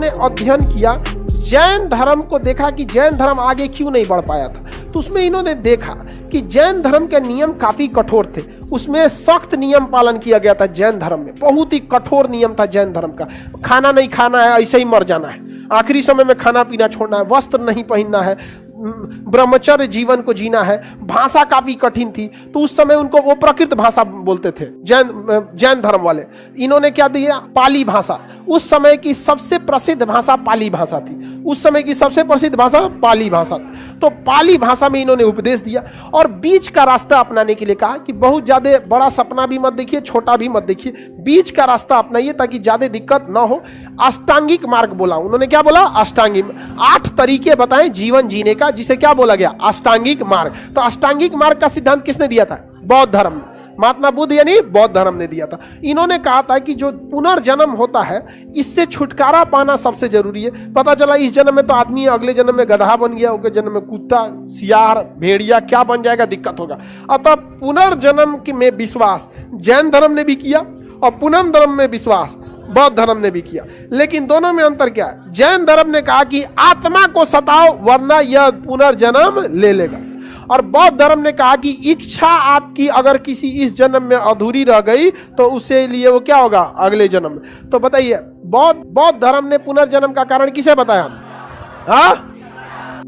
उसने अध्ययन किया, जैन धर्म को देखा कि जैन धर्म आगे क्यों नहीं बढ़ पाया था। तो उसमें इन्होंने देखा कि जैन धर्म के नियम काफी कठोर थे, उसमें सख्त नियम पालन किया गया था। जैन धर्म में बहुत ही कठोर नियम था जैन धर्म का। खाना नहीं खाना है, ऐसे ही मर जाना है, आखिरी समय में खाना पीना छोड़ना है, वस्त्र नहीं पहनना है, ब्रह्मचर्य जीवन को जीना है। भाषा काफी कठिन थी, तो उस समय उनको वो प्राकृत भाषा बोलते थे जैन धर्म वाले। इन्होंने क्या दिया? पाली भाषा। उस समय की सबसे प्रसिद्ध भाषा पाली भाषा थी। उस समय की सबसे प्रसिद्ध भाषा पाली भाषा। तो पाली भाषा में इन्होंने उपदेश दिया और बीच का रास्ता अपनाने के लिए कहा कि बहुत ज्यादा बड़ा सपना भी मत देखिए, छोटा भी मत देखिए, बीच का रास्ता अपनाइए ताकि ज्यादा दिक्कत ना हो। अष्टांगिक मार्ग बोला उन्होंने। क्या बोला? अष्टांगिक। 8 तरीके बताएं जीवन जीने का, जिसे क्या बोला गया? अष्टांगिक मार्ग। तो अष्टांगिक मार्ग का सिद्धांत किसने दिया था? बौद्ध धर्म, महात्मा बुद्ध यानी बौद्ध धर्म ने दिया था। इन्होंने कहा था कि जो पुनर्जन्म होता है, इससे छुटकारा पाना सबसे जरूरी है। पता चला इस जन्म में तो आदमी अगले जन्म में गधा बन गया, अगले जन्म में कुत्ता, सियार, भेड़िया, क्या बन जाएगा, दिक्कत होगा। अतः पुनर्जन्म में विश्वास जैन धर्म ने भी किया और पुनः धर्म में विश्वास बौद्ध धर्म ने भी किया। लेकिन दोनों में अंतर क्या है? जैन धर्म ने कहा कि आत्मा को सताओ वरना यह पुनर्जन्म ले लेगा, और बौद्ध धर्म ने कहा कि इच्छा आपकी अगर किसी इस जन्म में अधूरी रह गई तो उसके लिए वो क्या होगा? अगले जन्म में। तो बताइए, बौद्ध धर्म ने पुनर्जन्म का कारण किसे बताया?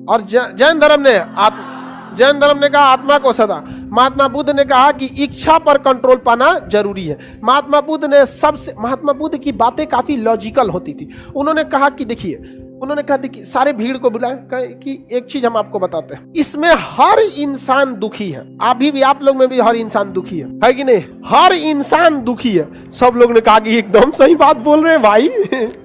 और जैन धर्म ने कहा आत्मा को सदा। महात्मा बुद्ध ने कहा कि इच्छा पर कंट्रोल पाना जरूरी है। महात्मा बुद्ध की बातें काफी लॉजिकल होती थी। उन्होंने कहा कि देखिए सारे भीड़ को बुलाए कि एक चीज हम आपको बताते हैं, इसमें हर इंसान दुखी है। अभी भी आप लोग में भी हर इंसान दुखी है कि नहीं? हर इंसान दुखी है। सब लोग ने कहा कि एकदम सही बात बोल रहे हैं भाई,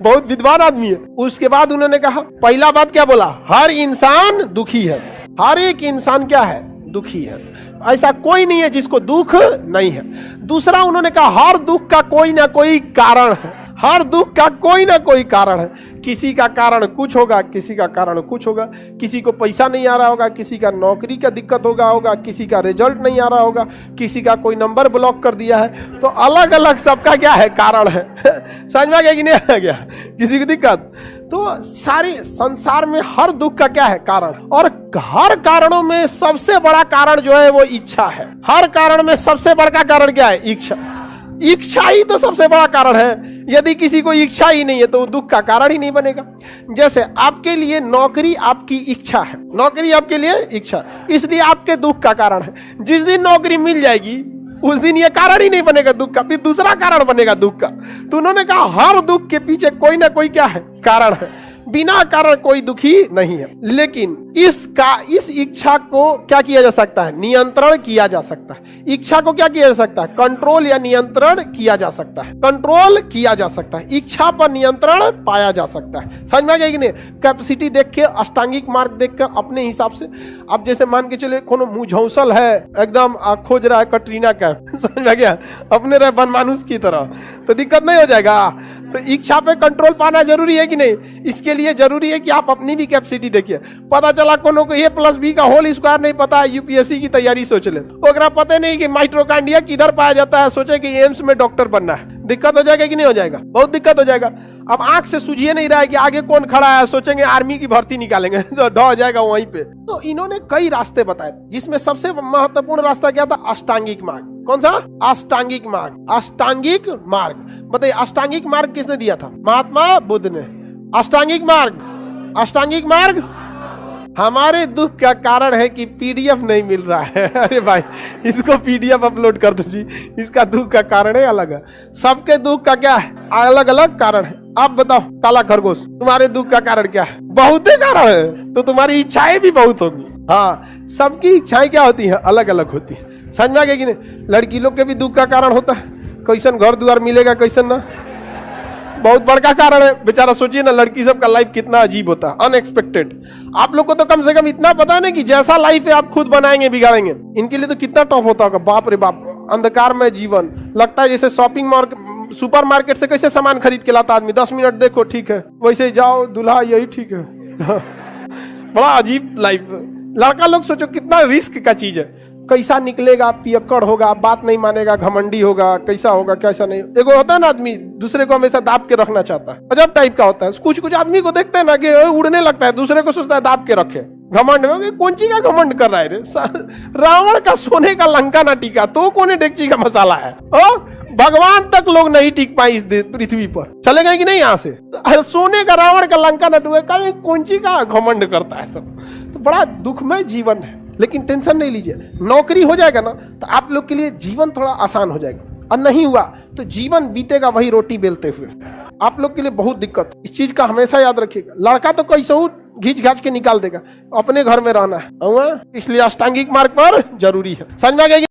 बहुत विद्वान आदमी है। उसके बाद उन्होंने कहा, पहला बात क्या बोला? हर इंसान दुखी है। हर एक इंसान क्या है? दुखी है। ऐसा कोई नहीं है जिसको दुख नहीं है। दूसरा उन्होंने कहा हर दुख का कोई ना कोई कारण है। हर दुख का कोई ना कोई कारण है। किसी का कारण कुछ होगा, किसी का कारण कुछ होगा। किसी को पैसा नहीं आ रहा होगा, किसी का नौकरी का दिक्कत होगा, किसी का रिजल्ट नहीं आ रहा होगा, किसी का कोई नंबर ब्लॉक कर दिया है। तो अलग अलग सबका क्या है? कारण है। समझ में आ गया कि नहीं आ गया? किसी की दिक्कत। तो सारे संसार में हर दुख का क्या है? कारण। और हर कारणों में सबसे बड़ा कारण जो है वो इच्छा है। हर कारण में सबसे बड़ा कारण क्या है? इच्छा। इच्छा ही तो सबसे बड़ा कारण है। यदि किसी को इच्छा ही नहीं है तो दुख का कारण ही नहीं बनेगा। जैसे आपके लिए नौकरी आपकी इच्छा है, नौकरी आपके लिए इच्छा, इसलिए आपके दुख का कारण है। जिस दिन नौकरी मिल जाएगी उस दिन ये कारण ही नहीं बनेगा दुख का, फिर दूसरा कारण बनेगा दुख का। तो उन्होंने कहा हर दुख के पीछे कोई ना कोई क्या है? कारण है। बिना कारण कोई दुखी नहीं है। लेकिन इस इच्छा को क्या किया जा सकता है? नियंत्रण किया जा सकता है। इच्छा को क्या किया जा सकता है? कंट्रोल या नियंत्रण किया जा सकता है। कंट्रोल किया जा सकता है। इच्छा पर नियंत्रण पाया जा सकता है। समझ में आ गया कि नहीं? कैपेसिटी देख के, अष्टांगिक मार्ग देखकर अपने हिसाब से। अब जैसे मान के चले कोनो मुझौसल है, एकदम खोज रहा है कटरीना का, समझ में गया, अपने रहे बनमानुस की तरह, तो दिक्कत नहीं हो जाएगा। तो इच्छा पे कंट्रोल पाना जरूरी है कि नहीं? इसके लिए जरूरी है कि आप अपनी भी कैपेसिटी देखिए। पता चला कोनो को a+b का होल स्क्वायर नहीं पता है, यूपीएससी की तैयारी सोच ले, ओकरा पता नहीं कि माइटोकॉन्ड्रिया किधर पाया जाता है, सोचे कि एम्स में डॉक्टर बनना है। दिक्कत हो जाएगा कि नहीं हो जाएगा? बहुत दिक्कत हो जाएगा। अब आंख से सूझिए नहीं रहा है कि आगे कौन खड़ा है, सोचेंगे आर्मी की भर्ती निकालेंगे तो ढह हो जाएगा वहीं पे। तो इन्होंने कई रास्ते बताए, जिसमें सबसे महत्वपूर्ण रास्ता क्या था? अष्टांगिक मार्ग। कौन सा? अष्टांगिक मार्ग। अष्टांगिक मार्ग बताइए, अष्टांगिक मार्ग किसने दिया था? महात्मा बुद्ध ने। अष्टांगिक मार्ग हमारे दुख का कारण है कि पीडीएफ नहीं मिल रहा है। अरे भाई, इसको पीडीएफ अपलोड कर दो जी, इसका दुख का कारण है अलग है। सबके दुख का क्या है? अलग अलग कारण है। आप बताओ काला खरगोश, तुम्हारे दुख का कारण क्या है? बहुत ही कारण है, तो तुम्हारी इच्छाएं भी बहुत होगी। हाँ, सबकी इच्छाएं क्या होती है? अलग अलग होती है। समझ में आ गया कि नहीं? लड़की लोग के भी दुख का कारण होता है, कैसन घर द्वार मिलेगा, कैसन ना, बहुत बड़का कारण है। बेचारा सोचिए ना, लड़की सब का लाइफ कितना अजीब होता है, अनएक्सपेक्टेड। आप लोग को तो कम से कम इतना पता है ना कि जैसा लाइफ है आप खुद बनाएंगे, बिगाड़ेंगे। इनके लिए तो कितना टफ होता होगा, बाप रे बाप, अंधकार में जीवन। लगता है जैसे सुपर मार्केट से कैसे सामान खरीद के लाता आदमी, 10 मिनट देखो ठीक है, वैसे जाओ दूल्हा, यही ठीक है। बड़ा अजीब लाइफ। लड़का लोग सोचो कितना रिस्क का चीज है। कैसा निकलेगा, पियक्कड़ होगा, बात नहीं मानेगा, घमंडी होगा, कैसा होगा कैसा नहीं। एगो होता है ना आदमी दूसरे को हमेशा दाब के रखना चाहता है, अजब टाइप का होता है। कुछ कुछ आदमी को देखते हैं ना कि उड़ने लगता है, दूसरे को सोचता है दाब के रखे, घमंड में। कौन ची का घमंड कर रहा है रे? रावण का सोने का लंका ना टिका तो कोने डेगची का मसाला है। भगवान तक लोग नहीं टिक पाए इस पृथ्वी पर, चले गए कि नहीं यहाँ से। सोने का रावण का लंका न डूबे, कौन ची का घमंड करता है सब। तो बड़ा दुखमय जीवन है, लेकिन टेंशन नहीं लीजिए, नौकरी हो जाएगा ना तो आप लोग के लिए जीवन थोड़ा आसान हो जाएगा, और नहीं हुआ तो जीवन बीतेगा वही रोटी बेलते हुए। आप लोग के लिए बहुत दिक्कत, इस चीज का हमेशा याद रखिएगा। लड़का तो कैसे घींच घाच के निकाल देगा, अपने घर में रहना है, इसलिए अष्टांगिक मार्ग पर जरूरी है। समझ में आ गया?